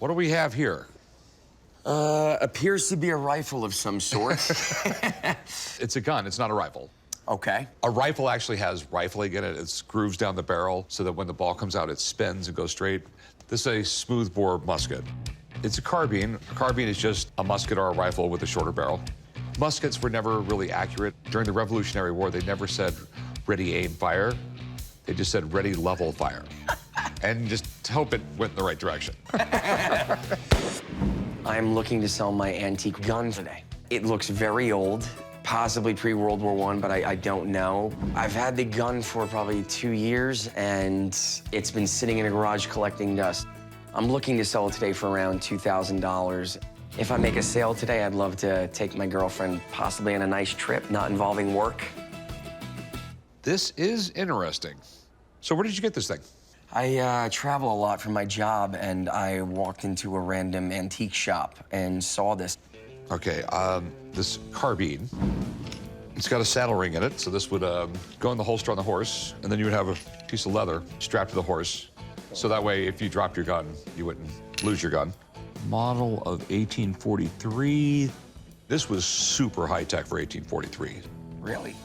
What do we have here? Appears to be a rifle of some sort. It's a gun, it's not a rifle. Okay. A rifle actually has rifling in it. It grooves down the barrel so that when the ball comes out, it spins and goes straight. This is a smoothbore musket. It's a carbine. A carbine is just a musket or a rifle with a shorter barrel. Muskets were never really accurate. During the Revolutionary War, they never said ready, aim, fire. They just said ready, level, fire. And just hope it went in the right direction. I'm looking to sell my antique gun today. It looks very old, possibly pre-World War I, but I don't know. I've had the gun for probably 2 years, and it's been sitting in a garage collecting dust. I'm looking to sell it today for around $2,000. If I make a sale today, I'd love to take my girlfriend possibly on a nice trip, not involving work. This is interesting. So where did you get this thing? I travel a lot for my job, and I walked into a random antique shop and saw this. Okay, this carbine, it's got a saddle ring in it, so this would go in the holster on the horse, and then you would have a piece of leather strapped to the horse, so that way if you dropped your gun, you wouldn't lose your gun. Model of 1843. This was super high-tech for 1843. Really?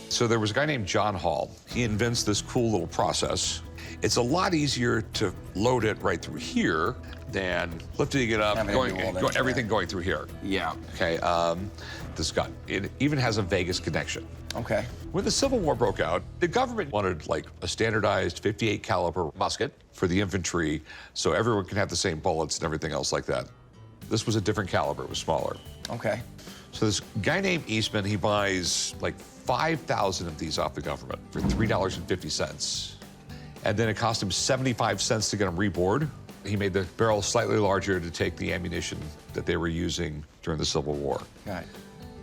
So there was a guy named John Hall. He invents this cool little process. It's a lot easier to load it right through here than lifting it up, everything going through here. Yeah. Okay, this gun. It even has a Vegas connection. Okay. When the Civil War broke out, the government wanted like a standardized 58 caliber musket for the infantry so everyone can have the same bullets and everything else like that. This was a different caliber, it was smaller. Okay. So this guy named Eastman, he buys like 5,000 of these off the government for $3.50. And then it cost him 75 cents to get them rebored. He made the barrel slightly larger to take the ammunition that they were using during the Civil War. Got it.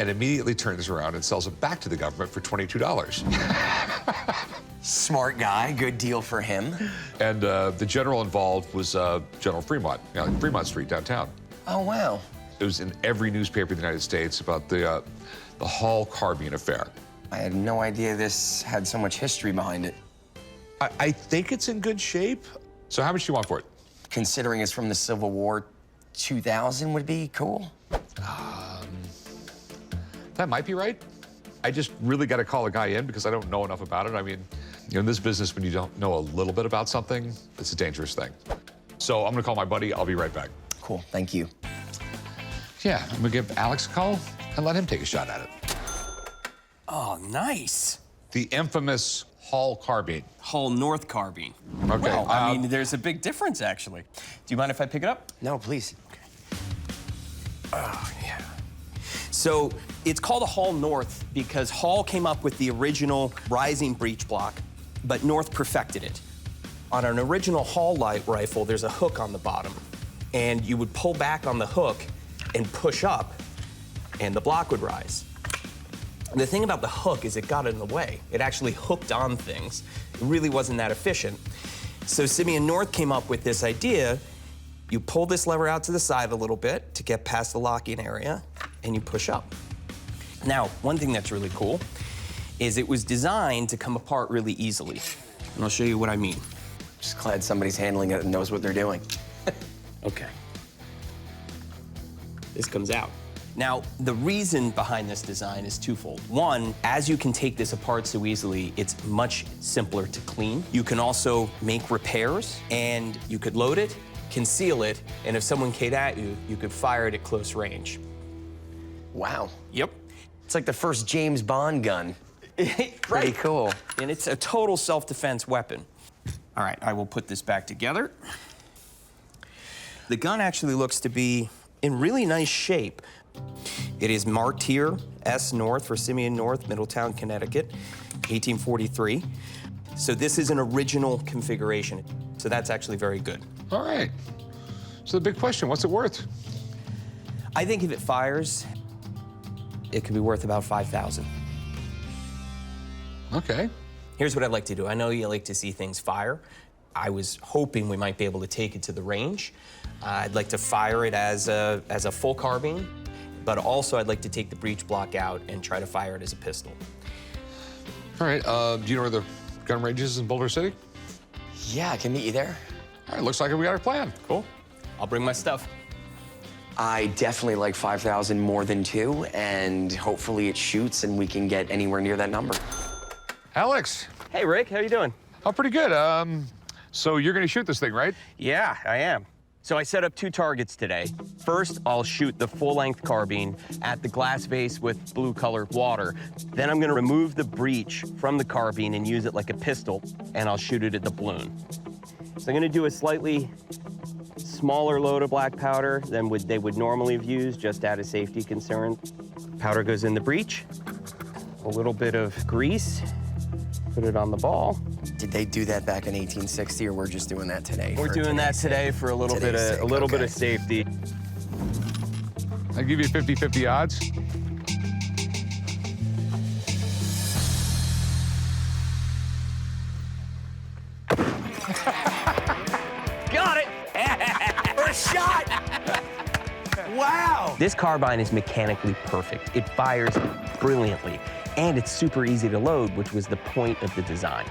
And immediately turns around and sells it back to the government for $22. Smart guy, good deal for him. And the general involved was General Fremont, Fremont Street downtown. Oh, wow. It was in every newspaper in the United States about the Hall carbine affair. I had no idea this had so much history behind it. I think it's in good shape. So how much do you want for it? Considering it's from the Civil War, 2,000 would be cool. That might be right. I just really got to call a guy in because I don't know enough about it. I mean, in this business, when you don't know a little bit about something, it's a dangerous thing. So I'm gonna call my buddy. I'll be right back. Cool, thank you. Yeah, I'm gonna give Alex a call and let him take a shot at it. Oh, nice. The infamous Hall carbine. Hall North carbine. Okay. Well, I mean, there's a big difference, actually. Do you mind if I pick it up? No, please. Oh, yeah. So it's called a Hall North because Hall came up with the original rising breech block, but North perfected it. On an original Hall light rifle, there's a hook on the bottom, and you would pull back on the hook and push up, and the block would rise. The thing about the hook is it got in the way. It actually hooked on things. It really wasn't that efficient. So Simeon North came up with this idea. You pull this lever out to the side a little bit to get past the locking area, and you push up. Now, one thing that's really cool is it was designed to come apart really easily. And I'll show you what I mean. Just glad somebody's handling it and knows what they're doing. Okay. This comes out. Now, the reason behind this design is twofold. One, as you can take this apart so easily, it's much simpler to clean. You can also make repairs, and you could load it, conceal it, and if someone came at you, you could fire it at close range. Wow. Yep. It's like the first James Bond gun. Right. Pretty cool. And it's a total self-defense weapon. All right, I will put this back together. The gun actually looks to be in really nice shape. It is marked here, S North for Simeon North, Middletown, Connecticut, 1843. So this is an original configuration. So that's actually very good. All right. So the big question, what's it worth? I think if it fires, it could be worth about $5,000. Okay. Here's what I'd like to do. I know you like to see things fire. I was hoping we might be able to take it to the range. I'd like to fire it as a full carbine, but also I'd like to take the breech block out and try to fire it as a pistol. All right, do you know where the gun range is in Boulder City? Yeah, I can meet you there. All right, looks like we got a plan. Cool. I'll bring my stuff. I definitely like 5,000 more than 2, and hopefully it shoots and we can get anywhere near that number. Alex. Hey, Rick, how you doing? Oh, pretty good. So you're gonna shoot this thing, right? Yeah, I am. So I set up 2 targets today. First, I'll shoot the full-length carbine at the glass vase with blue-colored water. Then I'm gonna remove the breech from the carbine and use it like a pistol, and I'll shoot it at the balloon. So I'm gonna do a slightly smaller load of black powder than they would normally have used, just out of safety concern. Powder goes in the breech. A little bit of grease. Put it on the ball. Did they do that back in 1860, or we're just doing that today? We're doing that today for a little bit of safety. I give you 50-50 odds. Got it! First shot! Wow! This carbine is mechanically perfect. It fires brilliantly, and it's super easy to load, which was the point of the design.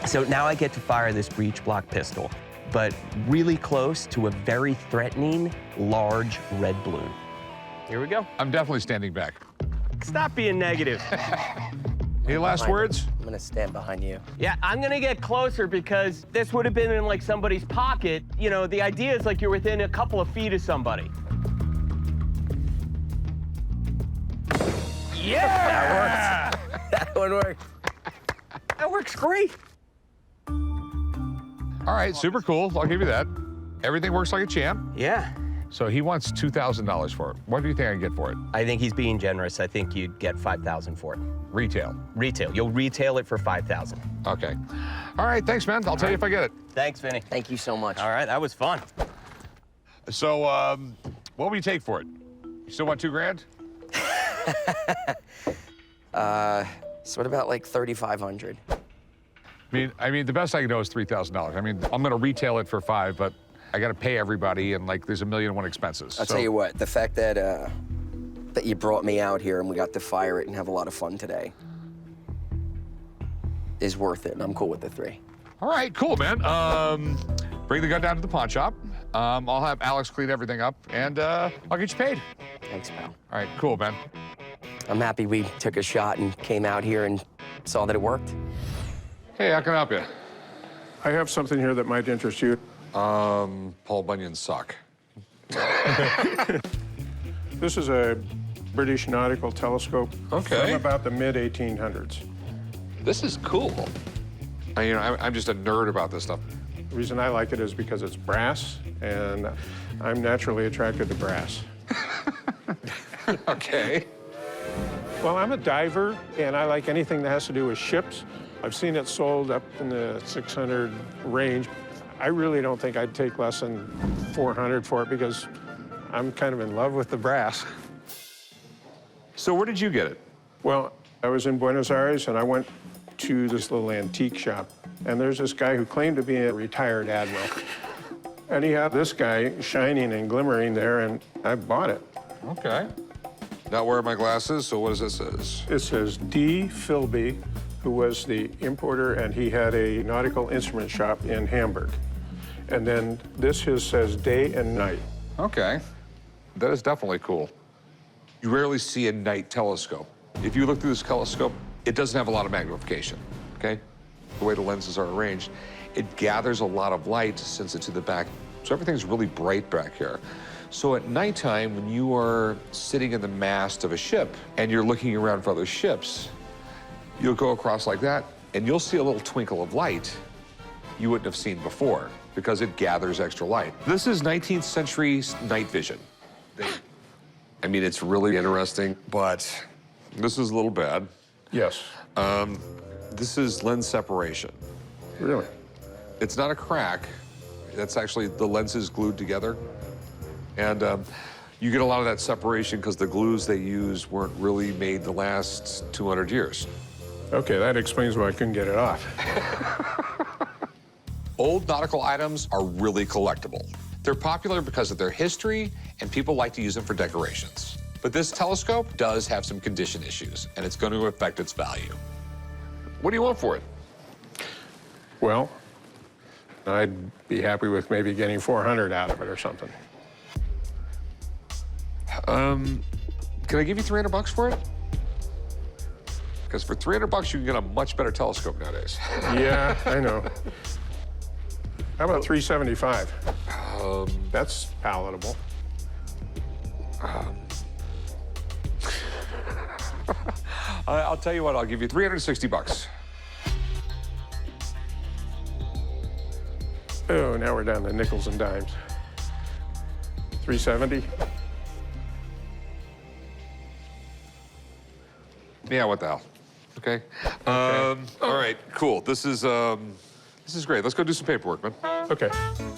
So now I get to fire this breech block pistol, but really close to a very threatening, large red balloon. Here we go. I'm definitely standing back. Stop being negative. Any last words? I'm gonna stand behind you. Yeah, I'm gonna get closer because this would have been in like somebody's pocket. You know, the idea is like you're within a couple of feet of somebody. Yeah! That worked. That one worked. That works great. All right, super cool. I'll give you that. Everything works like a champ. Yeah. So he wants $2,000 for it. What do you think I can get for it? I think he's being generous. I think you'd get $5,000 for it. Retail. Retail. You'll retail it for $5,000. Okay. All right, thanks, man. I'll tell you if I get it. Thanks, Vinny. Thank you so much. All right, that was fun. So, what would you take for it? You still want $2,000? So what about like 3,500? I mean, the best I can do is $3,000. I mean, I'm gonna retail it for $5,000, but I gotta pay everybody, and like, there's 1,000,001 expenses. I'll tell you what, the fact that that you brought me out here and we got to fire it and have a lot of fun today is worth it, and I'm cool with the 3. All right, cool, man. Bring the gun down to the pawn shop. I'll have Alex clean everything up, and I'll get you paid. Thanks, pal. All right, cool, man. I'm happy we took a shot and came out here and saw that it worked. Hey, how can I help you? I have something here that might interest you. Paul Bunyan's sock. This is a British nautical telescope Okay. from about the mid-1800s. This is cool. I'm just a nerd about this stuff. The reason I like it is because it's brass, and I'm naturally attracted to brass. Okay. Well, I'm a diver, and I like anything that has to do with ships. I've seen it sold up in the 600 range. I really don't think I'd take less than 400 for it because I'm kind of in love with the brass. So where did you get it? Well, I was in Buenos Aires, and I went to this little antique shop, and there's this guy who claimed to be a retired admiral. And he had this guy shining and glimmering there, and I bought it. Okay. Not wearing my glasses, so what does this say? It says D. Philby, who was the importer, and he had a nautical instrument shop in Hamburg. And then this says day and night. Okay. That is definitely cool. You rarely see a night telescope. If you look through this telescope, it doesn't have a lot of magnification, okay? The way the lenses are arranged, it gathers a lot of light, sends it to the back, so everything's really bright back here. So at nighttime, when you are sitting in the mast of a ship and you're looking around for other ships, you'll go across like that, and you'll see a little twinkle of light you wouldn't have seen before because it gathers extra light. This is 19th century night vision. I mean, it's really interesting, but this is a little bad. Yes. This is lens separation. Really? It's not a crack. That's actually, the lens is glued together. And you get a lot of that separation because the glues they use weren't really made the last 200 years. Okay, that explains why I couldn't get it off. Old nautical items are really collectible. They're popular because of their history, and people like to use them for decorations. But this telescope does have some condition issues, and it's going to affect its value. What do you want for it? Well, I'd be happy with maybe getting 400 out of it or something. Can I give you 300 bucks for it? Because for 300 bucks, you can get a much better telescope nowadays. Yeah, I know. How about 375? That's palatable. I'll tell you what, I'll give you 360 bucks. Oh, now we're down to nickels and dimes. 370? Yeah, what the hell? Okay. All right, cool. This is great. Let's go do some paperwork, man. Okay.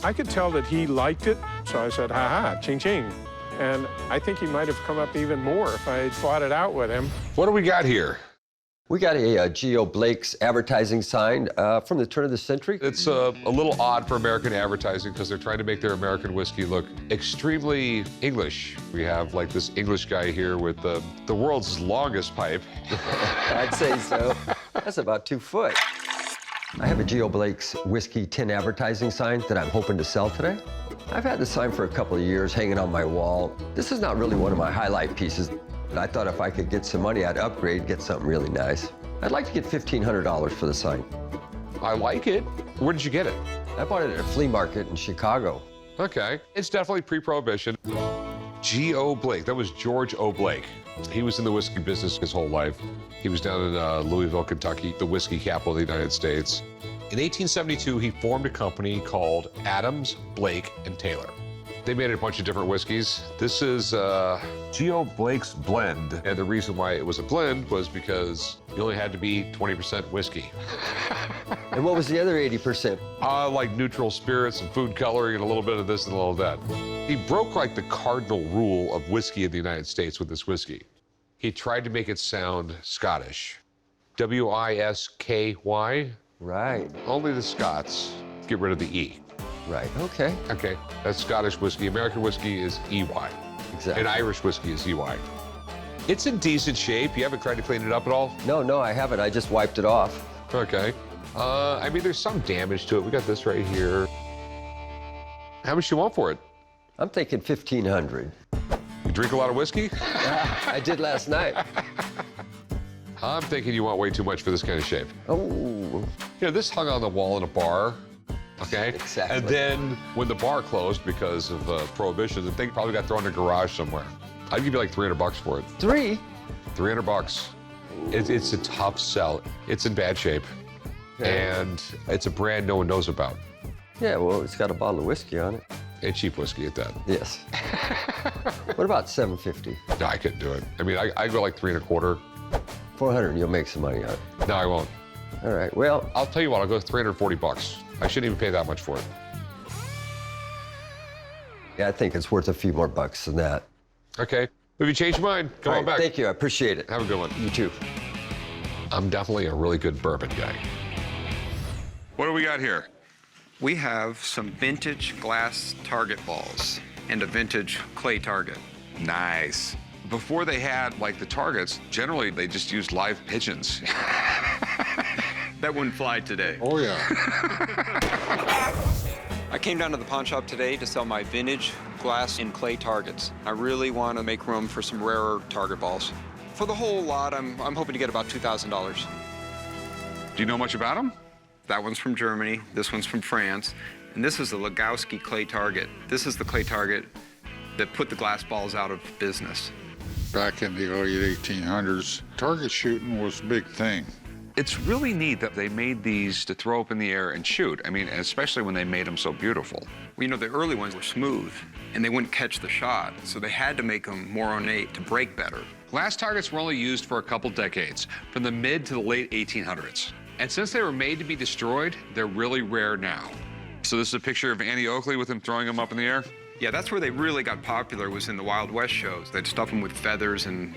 I could tell that he liked it, so I said, ha-ha, ching-ching. And I think he might have come up even more if I had fought it out with him. What do we got here? We got a Geo Blake's advertising sign from the turn of the century. It's a little odd for American advertising because they're trying to make their American whiskey look extremely English. We have like this English guy here with the world's longest pipe. I'd say so. That's about 2 foot. I have a Geo Blake's whiskey tin advertising sign that I'm hoping to sell today. I've had the sign for a couple of years hanging on my wall. This is not really one of my highlight pieces. But I thought if I could get some money, I'd upgrade, get something really nice. I'd like to get $1,500 for the sign. I like it. Where did you get it? I bought it at a flea market in Chicago. Okay. It's definitely pre-prohibition. G.O. Blake. That was George O. Blake. He was in the whiskey business his whole life. He was down in Louisville, Kentucky, the whiskey capital of the United States. In 1872, he formed a company called Adams, Blake, and Taylor. They made a bunch of different whiskeys. This is G.O. Blake's blend. And the reason why it was a blend was because you only had to be 20% whiskey. And what was the other 80%? Like neutral spirits and food coloring and a little bit of this and a little of that. He broke like the cardinal rule of whiskey in the United States with this whiskey. He tried to make it sound Scottish. W-I-S-K-Y. Right, Only the Scots get rid of the E. right, okay. Okay, that's Scottish whiskey. American whiskey is EY. Exactly. And Irish whiskey is EY. It's in decent shape. You haven't tried to clean it up at all? No, I haven't. I just wiped it off. Okay. I mean, there's some damage to it. We got this right here. How much do you want for it? I'm thinking 1,500. You drink a lot of whiskey? I did last night. I'm thinking you want way too much for this kind of shape. Oh, You know, this hung on the wall in a bar, okay? Exactly. And then when the bar closed because of prohibition, the thing probably got thrown in a garage somewhere. I'd give you like 300 bucks for it. 3? 300 bucks. It's a tough sell. It's in bad shape. Okay. And it's a brand no one knows about. Yeah, well, it's got a bottle of whiskey on it. And cheap whiskey at that. Yes. What about 750? No, I couldn't do it. I mean, I go like 3 1/4. 400, and you'll make some money on it. No, I won't. All right, well, I'll tell you what, I'll go 340 bucks. I shouldn't even pay that much for it. yeah, I think it's worth a few more bucks than that. Okay. If you change your mind, come All on right, back. Thank you, I appreciate it. Have a good one. You too. I'm definitely a really good bourbon guy. What do we got here? We have some vintage glass target balls and a vintage clay target. Nice. Before they had like the targets, generally they just used live pigeons. That wouldn't fly today. Oh yeah. I came down to the pawn shop today to sell my vintage glass and clay targets. I really want to make room for some rarer target balls. For the whole lot, I'm hoping to get about $2,000. Do you know much about them? That one's from Germany, this one's from France, and this is the Legowski clay target. This is the clay target that put the glass balls out of business. Back in the early 1800s, target shooting was a big thing. It's really neat that they made these to throw up in the air and shoot. I mean, especially when they made them so beautiful. Well, you know, the early ones were smooth, and they wouldn't catch the shot, so they had to make them more ornate to break better. Glass targets were only used for a couple decades, from the mid to the late 1800s. And since they were made to be destroyed, they're really rare now. So this is a picture of Annie Oakley with him throwing them up in the air? Yeah, that's where they really got popular, was in the Wild West shows. They'd stuff them with feathers and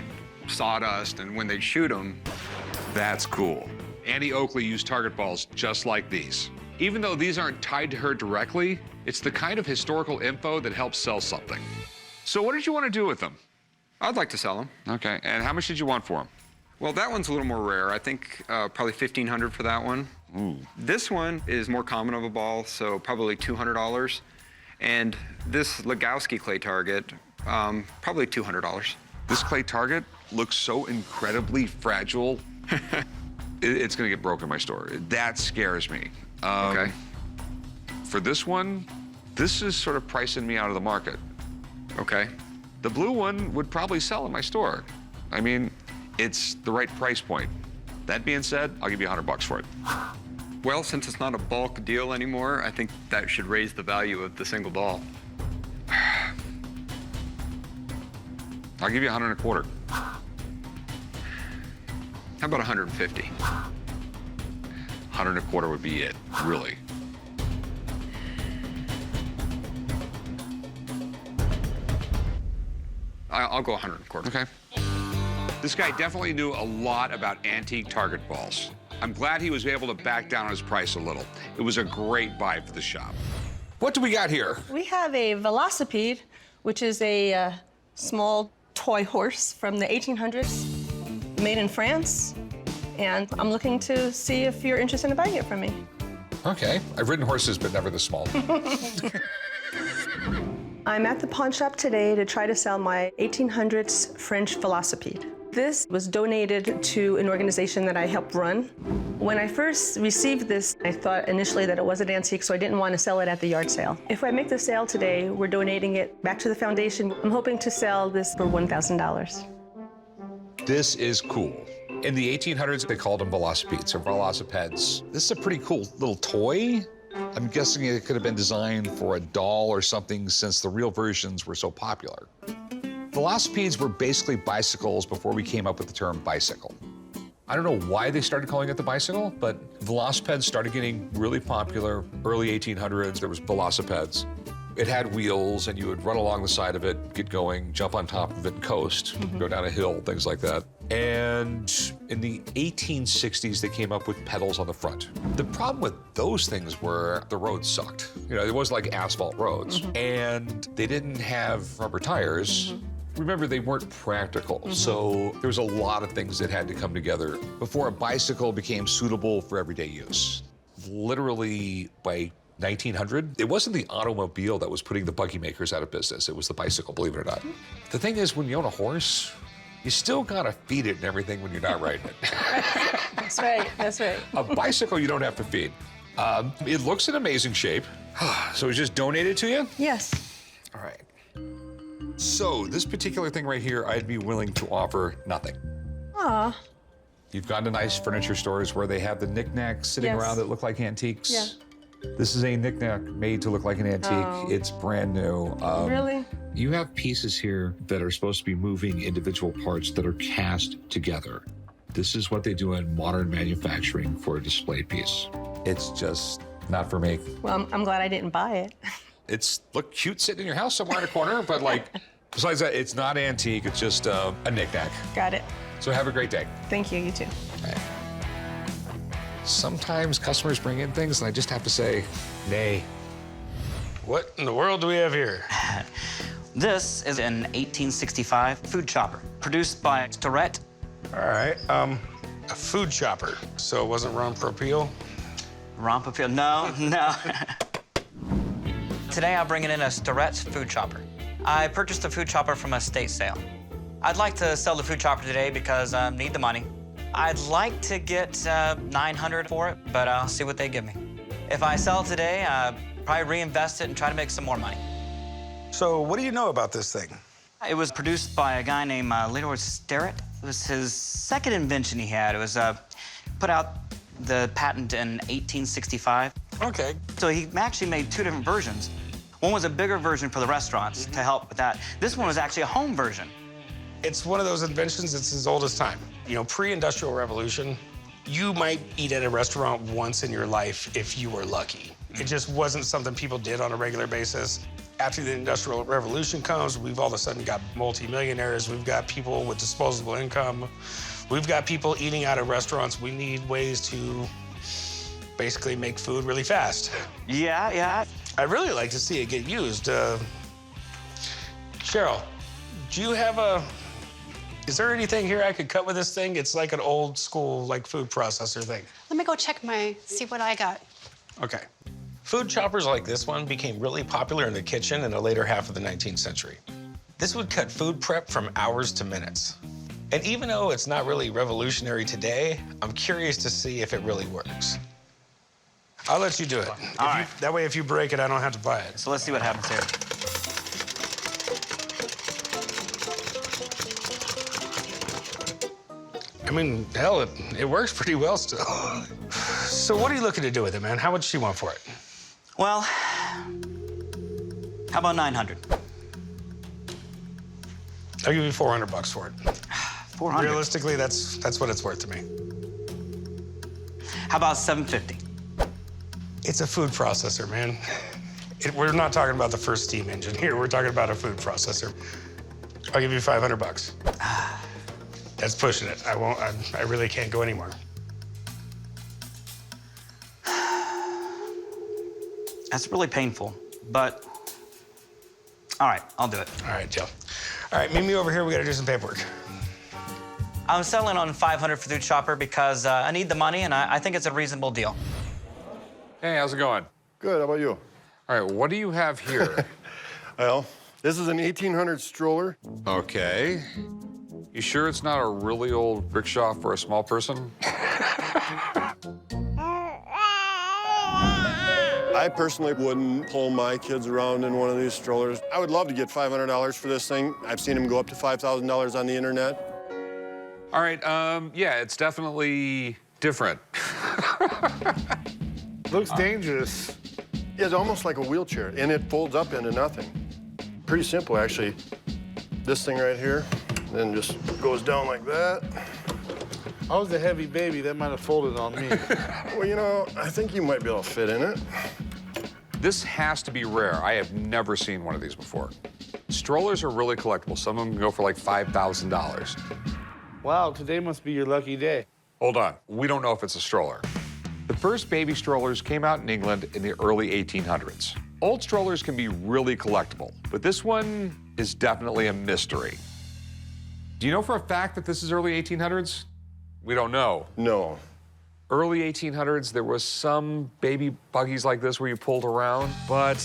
sawdust, and when they'd shoot them... That's cool. Annie Oakley used target balls just like these. Even though these aren't tied to her directly, it's the kind of historical info that helps sell something. So what did you want to do with them? I'd like to sell them. Okay, and how much did you want for them? Well, that one's a little more rare. I think probably $1,500 for that one. Ooh. This one is more common of a ball, so probably $200. And this Legowski clay target, Probably $200. This clay target looks so incredibly fragile. It's gonna get broken in my store. That scares me. Okay. For this one, this is sort of pricing me out of the market. Okay. The blue one would probably sell in my store. I mean, it's the right price point. That being said, I'll give you $100 for it. Well, since it's not a bulk deal anymore, I think that should raise the value of the single ball. I'll give you $125. How about 150? $125 would be it, really. I'll go 125. Okay. This guy definitely knew a lot about antique target balls. I'm glad he was able to back down on his price a little. It was a great buy for the shop. What do we got here? We have a Velocipede, which is a small toy horse from the 1800s, made in France. And I'm looking to see if you're interested in buying it from me. Okay. I've ridden horses, but never this small. I'm at the pawn shop today to try to sell my 1800s French Velocipede. This was donated to an organization that I helped run. When I first received this, I thought initially that it was an antique, so I didn't want to sell it at the yard sale. If I make the sale today, we're donating it back to the foundation. I'm hoping to sell this for $1,000. This is cool. In the 1800s, they called them velocipedes or velocipeds. This is a pretty cool little toy. I'm guessing it could have been designed for a doll or something since the real versions were so popular. Velocipedes were basically bicycles before we came up with the term bicycle. I don't know why they started calling it the bicycle, but velocipedes started getting really popular. Early 1800s, there was velocipeds. It had wheels, and you would run along the side of it, get going, jump on top of it, and coast, go down a hill, things like that. And in the 1860s, they came up with pedals on the front. The problem with those things were the roads sucked. You know, it was like asphalt roads, and they didn't have rubber tires. Remember, they weren't practical, so there was a lot of things that had to come together before a bicycle became suitable for everyday use. Literally, by 1900, it wasn't the automobile that was putting the buggy makers out of business. It was the bicycle, believe it or not. The thing is, when you own a horse, you still gotta feed it and everything when you're not riding it. That's right, that's right. A bicycle, you don't have to feed. It looks in amazing shape. So it was just donated to you? Yes. All right. So this particular thing right here, I'd be willing to offer nothing. Aw. You've gone to nice furniture stores where they have the knickknacks sitting Yes. around that look like antiques. Yeah. This is a knickknack made to look like an antique. Oh. It's brand new. Really? You have pieces here that are supposed to be moving individual parts that are cast together. This is what they do in modern manufacturing for a display piece. It's just not for me. Well, I'm glad I didn't buy it. It's look cute sitting in your house somewhere in a corner, but like, besides that, it's not antique. It's just a knickknack. Got it. So have a great day. Thank you, you too. Sometimes customers bring in things and I just have to say, nay. What in the world do we have here? This is an 1865 food chopper produced by Starrett. All right, a food chopper. So it wasn't Ron Propio? Rompapil, no, no. Today I'm bringing in a Starrett food chopper. I purchased the food chopper from a estate sale. I'd like to sell the food chopper today because I need the money. I'd like to get $900 for it, but I'll see what they give me. If I sell it today, I'll probably reinvest it and try to make some more money. So what do you know about this thing? It was produced by a guy named Leroy Starrett. It was his second invention he had. It was put out the patent in 1865. Okay. So he actually made two different versions. One was a bigger version for the restaurants to help with that. This one was actually a home version. It's one of those inventions that's as old as time. You know, pre-industrial revolution, you might eat at a restaurant once in your life if you were lucky. It just wasn't something people did on a regular basis. After the Industrial Revolution comes, we've all of a sudden got multimillionaires. We've got people with disposable income. We've got people eating out of restaurants. We need ways to basically make food really fast. Yeah. I'd really like to see it get used. Cheryl, do you have is there anything here I could cut with this thing? It's like an old school, like, food processor thing. Let me go check see what I got. Okay. Food choppers like this one became really popular in the kitchen in the later half of the 19th century. This would cut food prep from hours to minutes. And even though it's not really revolutionary today, I'm curious to see if it really works. I'll let you do it. That way, if you break it, I don't have to buy it. So let's see what happens here. I mean, hell, it works pretty well still. So what are you looking to do with it, man? How much do you want for it? Well, how about 900? I'll give you $400 for it. 400. Realistically, that's what it's worth to me. How about 750? It's a food processor, man. We're not talking about the first steam engine here. We're talking about a food processor. I'll give you $500. That's pushing it. I really can't go anymore. That's really painful, but all right, I'll do it. All right, Joe. All right, meet me over here. We got to do some paperwork. I'm settling on 500 for the chopper because I need the money and I think it's a reasonable deal. Hey, how's it going? Good, how about you? All right, what do you have here? Well, this is an 1800 stroller. Okay. You sure it's not a really old rickshaw for a small person? I personally wouldn't pull my kids around in one of these strollers. I would love to get $500 for this thing. I've seen them go up to $5,000 on the internet. All right, yeah, it's definitely different. Looks dangerous. It's almost like a wheelchair, and it folds up into nothing. Pretty simple, actually. This thing right here, then just goes down like that. I was a heavy baby. That might have folded on me. Well, you know, I think you might be able to fit in it. This has to be rare. I have never seen one of these before. Strollers are really collectible. Some of them can go for like $5,000. Wow, today must be your lucky day. Hold on, we don't know if it's a stroller. The first baby strollers came out in England in the early 1800s. Old strollers can be really collectible, but this one is definitely a mystery. Do you know for a fact that this is early 1800s? We don't know. No. Early 1800s, there was some baby buggies like this where you pulled around, but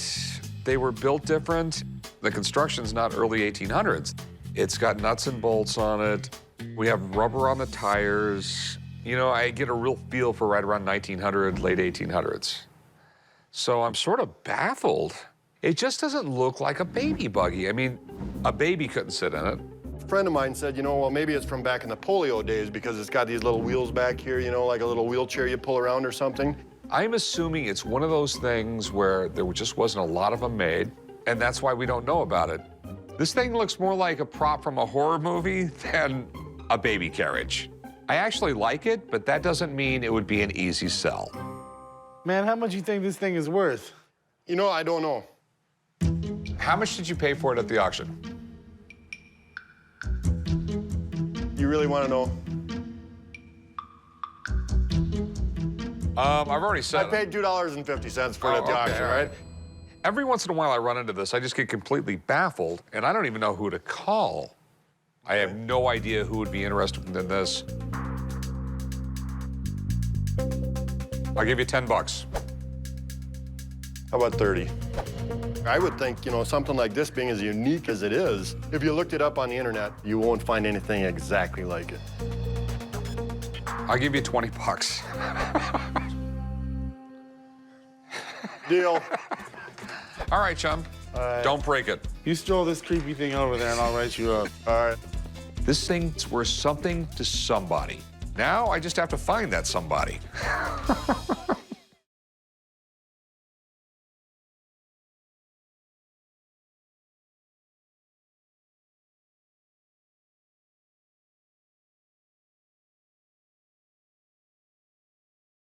they were built different. The construction's not early 1800s. It's got nuts and bolts on it. We have rubber on the tires. You know, I get a real feel for right around 1900, late 1800s. So I'm sort of baffled. It just doesn't look like a baby buggy. I mean, a baby couldn't sit in it. A friend of mine said, you know, well, maybe it's from back in the polio days because it's got these little wheels back here, you know, like a little wheelchair you pull around or something. I'm assuming it's one of those things where there just wasn't a lot of them made, and that's why we don't know about it. This thing looks more like a prop from a horror movie than a baby carriage. I actually like it, but that doesn't mean it would be an easy sell. Man, how much do you think this thing is worth? You know, I don't know. How much did you pay for it at the auction? You really want to know? I've already said I paid $2.50 for it at the auction, all right? Every once in a while I run into this, I just get completely baffled, and I don't even know who to call. I have no idea who would be interested in this. I'll give you 10 bucks. How about 30? I would think, you know, something like this being as unique as it is, if you looked it up on the internet, you won't find anything exactly like it. I'll give you 20 bucks. Deal. All right, chum. All right. Don't break it. You stroll this creepy thing over there and I'll write you up. All right. This thing's worth something to somebody. Now I just have to find that somebody.